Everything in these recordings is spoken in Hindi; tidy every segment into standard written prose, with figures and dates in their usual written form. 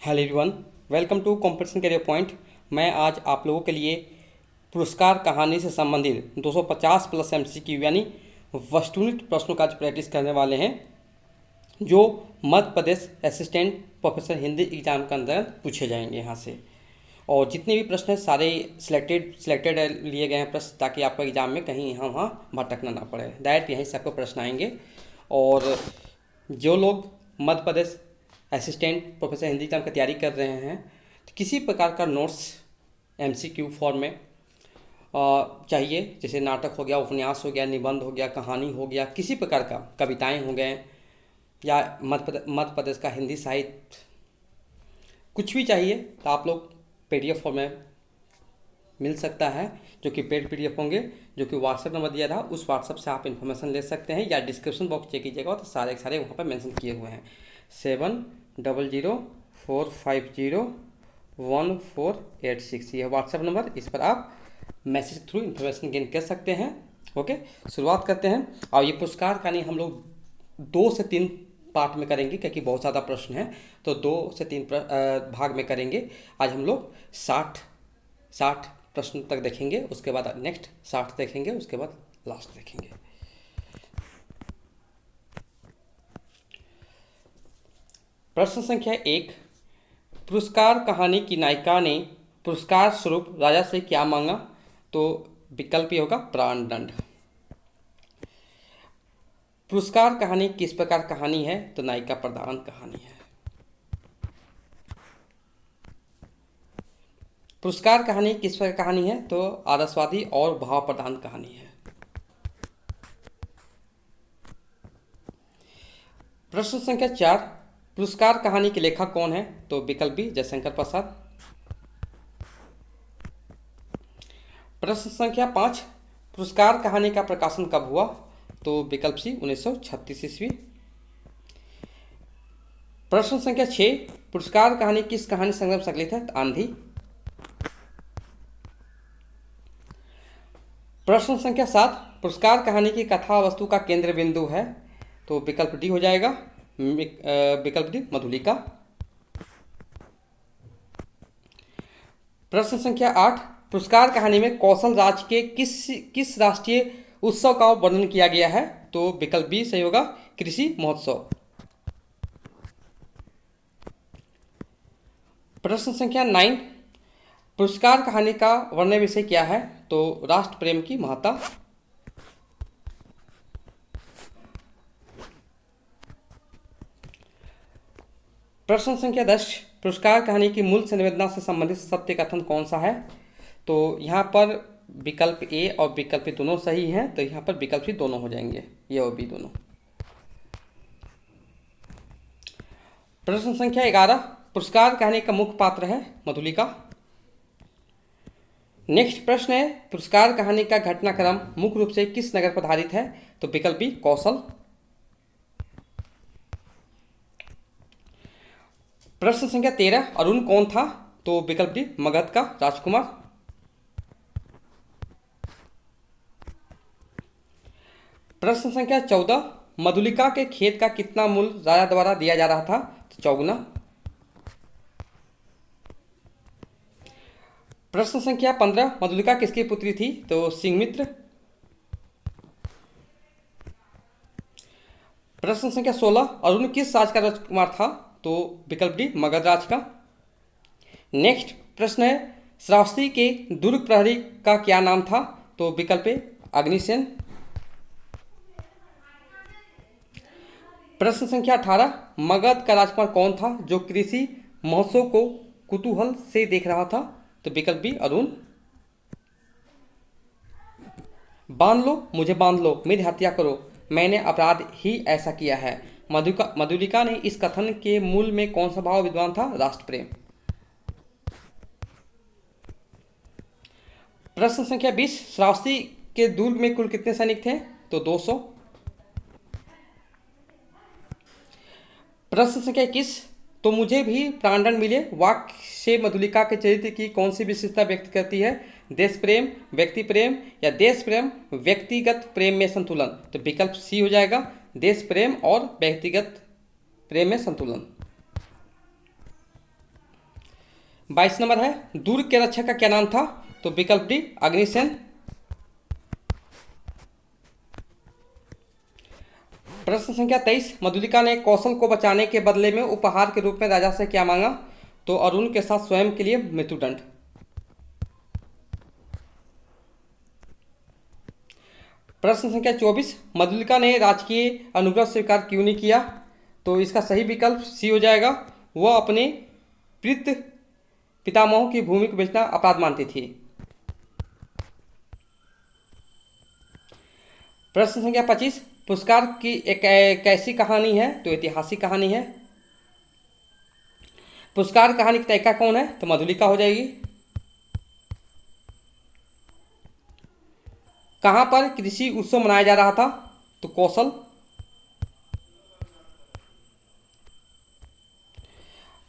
Hello everyone, welcome to competition career point. मैं आज आप लोगों के लिए पुरस्कार कहानी से संबंधित 250 प्लस एमसीक्यू यानी वस्तुनिष्ठ प्रश्नों का आज प्रैक्टिस करने वाले हैं, जो Madhya Pradesh assistant professor Hindi exam के अंतर्गत पूछे जाएंगे यहाँ से। और जितने भी प्रश्न हैं सारे सिलेक्टेड लिए गए हैं प्रश्न, ताकि आपको एग्जाम में कहीं यहाँ वहाँ भटकना ना पड़े। डायरेक्ट यहीं से आपको प्रश्न आएंगे। और जो लोग Madhya Pradesh assistant professor Hindi exam की तैयारी कर रहे हैं, तो किसी प्रकार का नोट्स एमसीक्यू फॉर्म में चाहिए, जैसे नाटक हो गया, उपन्यास हो गया, निबंध हो गया, कहानी हो गया, किसी प्रकार का कविताएं हो गए, या मध्य प्रदेश का हिंदी साहित्य, कुछ भी चाहिए तो आप लोग पीडीएफ फॉर्म में मिल सकता है, जो कि पेड पीडीएफ होंगे, जो कि व्हाट्सएप नंबर दिया रहा उस व्हाट्सएप से आप इन्फॉर्मेशन ले सकते हैं, या डिस्क्रिप्शन बॉक्स चेक कीजिएगा तो सारे के सारे वहाँ पर मेंशन किए हुए हैं। 7004501486 यह व्हाट्सएप नंबर, इस पर आप मैसेज थ्रू इन्फॉर्मेशन गेन कर सकते हैं। ओके, शुरुआत करते हैं। और ये पुरस्कार कहानी हम लोग 2 से 3 पार्ट में करेंगे, क्योंकि बहुत ज़्यादा प्रश्न हैं, तो 2 से 3 भाग में करेंगे। आज हम लोग 60 प्रश्न तक देखेंगे, उसके बाद नेक्स्ट 60 देखेंगे, उसके बाद लास्ट देखेंगे। प्रश्न संख्या 1, पुरस्कार कहानी की नायिका ने पुरस्कार स्वरूप राजा से क्या मांगा? तो विकल्प ये होगा प्राणदंड। पुरस्कार कहानी किस प्रकार कहानी है? तो नायिका प्रधान कहानी है। पुरस्कार कहानी किस प्रकार कहानी है? तो आदर्शवादी और भाव प्रधान कहानी है। प्रश्न संख्या 4, पुरस्कार कहानी के लेखक कौन है? तो विकल्प बी जयशंकर प्रसाद। प्रश्न संख्या 5, पुरस्कार कहानी का प्रकाशन कब हुआ? तो विकल्प सी 1936 ईस्वी। प्रश्न संख्या 6, पुरस्कार कहानी किस कहानी संग्रह संकलित है? आंधी। प्रश्न संख्या 7, पुरस्कार कहानी की कथा वस्तु का केंद्र बिंदु है? तो विकल्प डी हो जाएगा, विकल्प डी मधुलिका। प्रश्न संख्या 8, पुरस्कार कहानी में कौशल राज के किस राष्ट्रीय उत्सव का वर्णन किया गया है? तो विकल्प बी सही होगा, कृषि महोत्सव। प्रश्न संख्या 9, पुरस्कार कहानी का वर्ण्य विषय क्या है? तो राष्ट्र प्रेम की महत्ता। प्रश्न संख्या 10, पुरस्कार कहानी की मूल संवेदना से संबंधित सत्य कथन कौन सा है? तो यहाँ पर विकल्प ए और विकल्प बी दोनों सही हैं, तो यहाँ पर विकल्प सी दोनों हो जाएंगे, ए और बी दोनों। प्रश्न संख्या 11, पुरस्कार कहानी का मुख्य पात्र है मधुलिका। नेक्स्ट प्रश्न है, पुरस्कार कहानी का घटनाक्रम मुख्य रूप से किस नगर पर आधारित है? तो विकल्प बी कौशल। प्रश्न संख्या 13, अरुण कौन था? तो विकल्प डी मगध का राजकुमार। प्रश्न संख्या 14, मधुलिका के खेत का कितना मूल्य राजा द्वारा दिया जा रहा था? तो 54। प्रश्न संख्या 15, मधुलिका किसकी पुत्री थी? तो सिंहमित्र। प्रश्न संख्या 16, अरुण किस राज का राजकुमार था? तो विकल्प डी मगध राज का। नेक्स्ट प्रश्न है, श्रावस्ती के दुर्ग प्रहरी का क्या नाम था? तो विकल्प ए अग्निसेन। प्रश्न संख्या 18, मगध का राजकुमार कौन था जो कृषि महोत्सव को कुतूहल से देख रहा था? तो विकल्प बी अरुण। बांध लो मुझे बांध लो, मेरी हत्या करो, मैंने अपराध ही ऐसा किया है। मधुलिका ने इस कथन के मूल में कौन सा भाव विद्वान था? राष्ट्र प्रेम। प्रश्न संख्या 20, श्रावस्ती के दुर्ग में कुल कितने सैनिक थे? तो 200। प्रश्न संख्या 21, तो मुझे भी प्राणदंड मिले वाक्य से मधुलिका के चरित्र की कौन सी विशेषता व्यक्त करती है? देश प्रेम, व्यक्ति प्रेम, या देश प्रेम व्यक्तिगत प्रेम में संतुलन? तो विकल्प सी हो जाएगा, देश प्रेम और व्यक्तिगत प्रेम में संतुलन। 22 नंबर है, दुर्ग के रक्षक का क्या नाम था? तो विकल्प डी अग्निसेन। प्रश्न संख्या 23, मधुलिका ने कौशल को बचाने के बदले में उपहार के रूप में राजा से क्या मांगा? तो अरुण के साथ स्वयं के लिए मृत्युदंड। प्रश्न संख्या 24, मधुलिका ने राजकीय अनुग्रह स्वीकार क्यों नहीं किया? तो इसका सही विकल्प सी हो जाएगा, वह अपने प्रीत पितामहों की भूमि को बेचना अपराध मानती थी। प्रश्न संख्या 25, पुरस्कार की एक कैसी कहानी है? तो ऐतिहासिक कहानी है। पुरस्कार कहानी की तैका कौन है? तो मधुलिका हो जाएगी। कहां पर कृषि उत्सव मनाया जा रहा था? तो कौशल।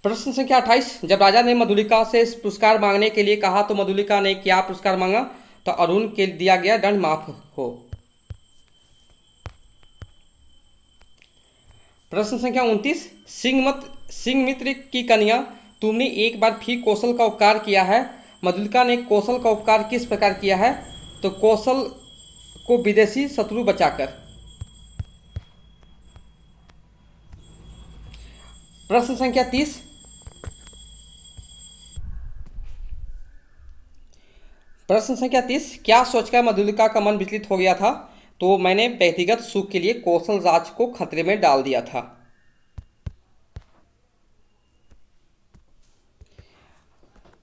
प्रश्न संख्या 28, जब राजा ने मधुलिका से पुरस्कार मांगने के लिए कहा तो मधुलिका ने क्या पुरस्कार मांगा? तो अरुण के दिया गया दंड माफ हो। प्रश्न संख्या 29, सिंहमित्र की कन्या तुमने एक बार फिर कौशल का उपकार किया है, मधुलिका ने कौशल का उपकार किस प्रकार किया है? तो कौशल को विदेशी शत्रु बचाकर। प्रश्न संख्या 30, क्या सोचकर मधुलिका का मन विचलित हो गया था? तो मैंने व्यक्तिगत सुख के लिए कौशल राज को खतरे में डाल दिया था।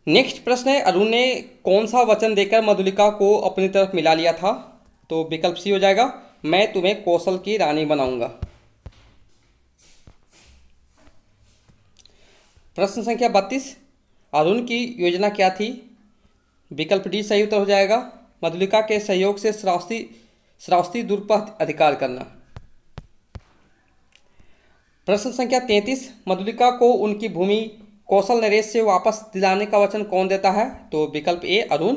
नेक्स्ट प्रश्न है, अरुण ने कौन सा वचन देकर मधुलिका को अपनी तरफ मिला लिया था? तो विकल्प सी हो जाएगा, मैं तुम्हें कौशल की रानी बनाऊंगा। प्रश्न संख्या 32, अरुण की योजना क्या थी? विकल्प डी सही उत्तर हो जाएगा, मधुलिका के सहयोग से श्रावस्ती दुर्ग पर अधिकार करना। प्रश्न संख्या 33, मधुलिका को उनकी भूमि कौशल नरेश से वापस दिलाने का वचन कौन देता है? तो विकल्प ए अरुण।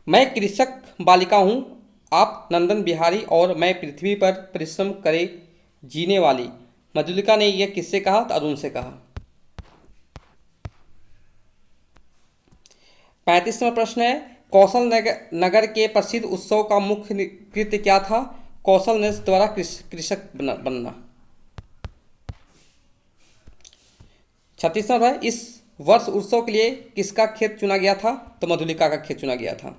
मैं कृषक बालिका हूँ, आप नंदन बिहारी और मैं पृथ्वी पर परिश्रम करे जीने वाली। मधुलिका ने यह किससे कहा? तो अरुण से कहा। 35वां प्रश्न है, कौशल नगर के प्रसिद्ध उत्सव का मुख्य कृत्य क्या था? कौशल नरेश द्वारा कृषक बनना। 36वां है, इस वर्ष उत्सव के लिए किसका खेत चुना गया था? तो मधुलिका का खेत चुना गया था।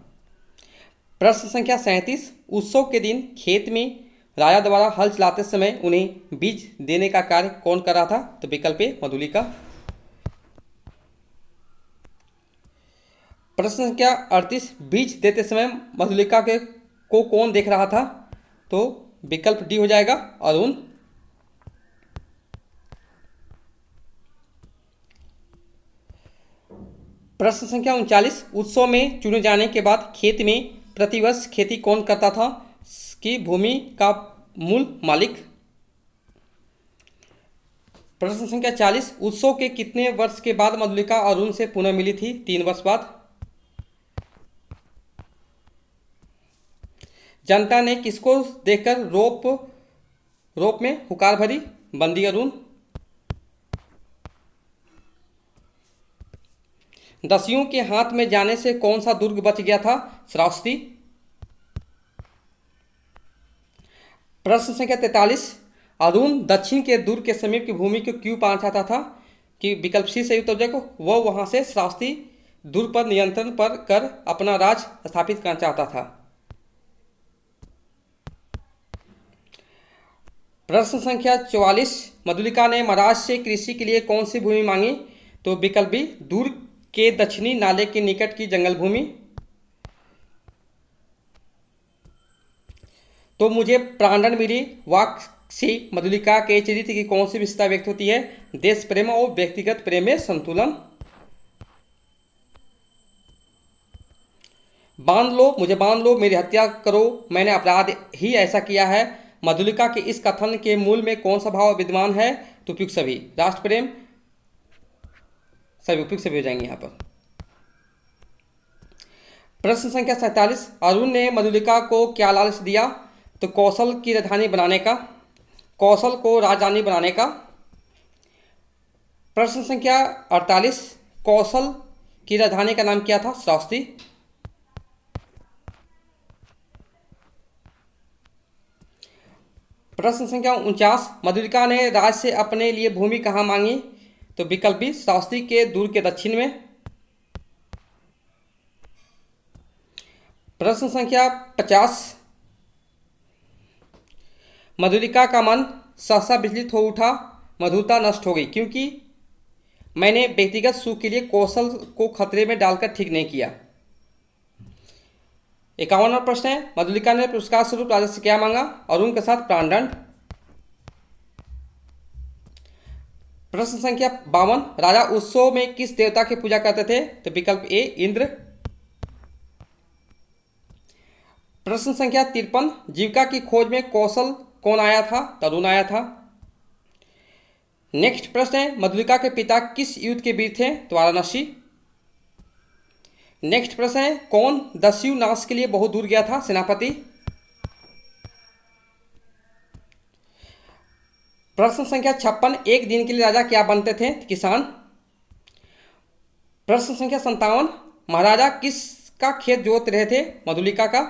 प्रश्न संख्या 37, उत्सव के दिन खेत में राजा द्वारा हल चलाते समय उन्हें बीज देने का कार्य कौन कर रहा था? तो विकल्प ए मधुलिका। प्रश्न संख्या 38, बीज देते समय मधुलिका को कौन देख रहा था? तो विकल्प डी हो जाएगा अरुण। प्रश्न संख्या 39, उत्सव में चुने जाने के बाद खेत में प्रतिवर्ष खेती कौन करता था? की भूमि का मूल मालिक। प्रश्न संख्या 40, उत्सव के कितने वर्ष के बाद मधुलिका अरुण से पुनः मिली थी? 3 वर्ष बाद। जनता ने किसको देखकर रोप में हुकार भरी? बंदी अरुण। दस्युओं के हाथ में जाने से कौन सा दुर्ग बच गया था? श्रावस्ती। प्रश्न संख्या 43, अरुण दक्षिण के दुर्ग के समीप की भूमि को क्यों पाना चाहता था? कि विकल्प सी सही उत्तर देखो, वह वहां से श्रावस्ती दुर्ग पर नियंत्रण पर कर अपना राज स्थापित करना चाहता था। प्रश्न संख्या 44, मधुलिका ने महाराज से कृषि के लिए कौन सी भूमि मांगी? तो विकल्प बी दुर्ग के दक्षिणी नाले के निकट की जंगल भूमि। तो मुझे प्राणदंड मिली वाक्य से मधुलिका के चरित्र की कौन सी विशेषता व्यक्त होती है? देश प्रेम और व्यक्तिगत प्रेम में संतुलन। बांध लो, मुझे बांध लो, मेरी हत्या करो, मैंने अपराध ही ऐसा किया है। मधुलिका के इस कथन के मूल में कौन सा भाव विद्यमान है? तो उपयुक्त सभी, राष्ट्र प्रेम, सभी उपयुक्त सभी हो जाएंगे यहाँ पर। प्रश्न संख्या 47, अरुण ने मधुलिका को क्या लालच दिया? तो कौशल की राजधानी बनाने का, कौशल को राजधानी बनाने का। प्रश्न संख्या 48, कौशल की राजधानी का नाम क्या था? श्रावस्ती। प्रश्न संख्या 49, मधुलिका ने राज से अपने लिए भूमि कहाँ मांगी? तो विकल्प बी, श्रावस्ती के दूर के दक्षिण में। प्रश्न संख्या 50, मधुलिका का मन सहसा विचलित हो उठा, मधुरता नष्ट हो गई क्योंकि मैंने व्यक्तिगत सुख के लिए कौशल को खतरे में डालकर ठीक नहीं किया। 51वां प्रश्न है, मधुलिका ने पुरस्कार स्वरूप राजा से क्या मांगा? अरुण के साथ प्राणदंड। प्रश्न संख्या 52, राजा उत्सव में किस देवता की पूजा करते थे? तो विकल्प ए, इंद्र। प्रश्न संख्या 53, जीविका की खोज में कौशल कौन आया था? तरुण आया था। नेक्स्ट प्रश्न है, मधुलिका के पिता किस युद्ध के वीर थे? तो वाराणसी। नेक्स्ट प्रश्न है, कौन दस्यु नाश के लिए बहुत दूर गया था? सेनापति। प्रश्न संख्या 56, एक दिन के लिए राजा क्या बनते थे? किसान। प्रश्न संख्या 57, महाराजा किसका खेत जोत रहे थे? मधुलिका का।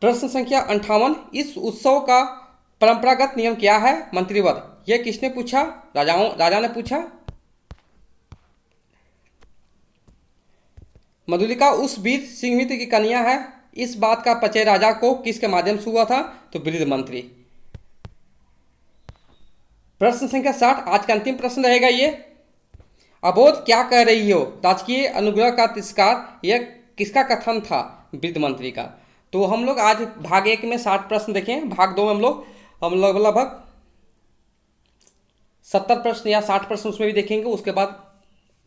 प्रश्न संख्या 58, इस उत्सव का परंपरागत नियम क्या है? मंत्रीवध। यह किसने पूछा? राजा ने पूछा। मधुलिका उस वीर सिंहमित्र की कन्या है, इस बात का परिचय राजा को किसके माध्यम से हुआ था? तो वृद्ध मंत्री। प्रश्न संख्या 60, आज का अंतिम प्रश्न रहेगा ये, अबोध क्या कह रही हो? राजकीय अनुग्रह का तिरस्कार, यह किसका कथन था? वृद्ध मंत्री का। तो हम लोग आज भाग 1 में 60 प्रश्न देखें, भाग 2 में हम लोग लगभग 70 प्रश्न या 60 प्रश्न उसमें भी देखेंगे। उसके बाद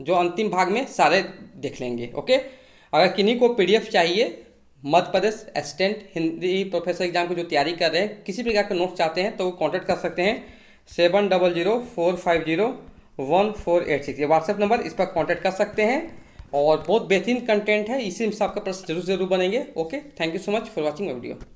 जो अंतिम भाग में सारे देख लेंगे। ओके, अगर किन्हीं को PDF चाहिए, Madhya Pradesh assistant Hindi professor exam की जो तैयारी कर रहे हैं, किसी प्रकार के नोट्स चाहते हैं तो कांटेक्ट कर सकते हैं 7004501486, ये व्हाट्सएप नंबर, इस पर कांटेक्ट कर सकते हैं। और बहुत बेहतरीन कंटेंट है, इसी में से आपका प्रश्न जरूर बनेंगे। Okay, thank you so much for watching my video.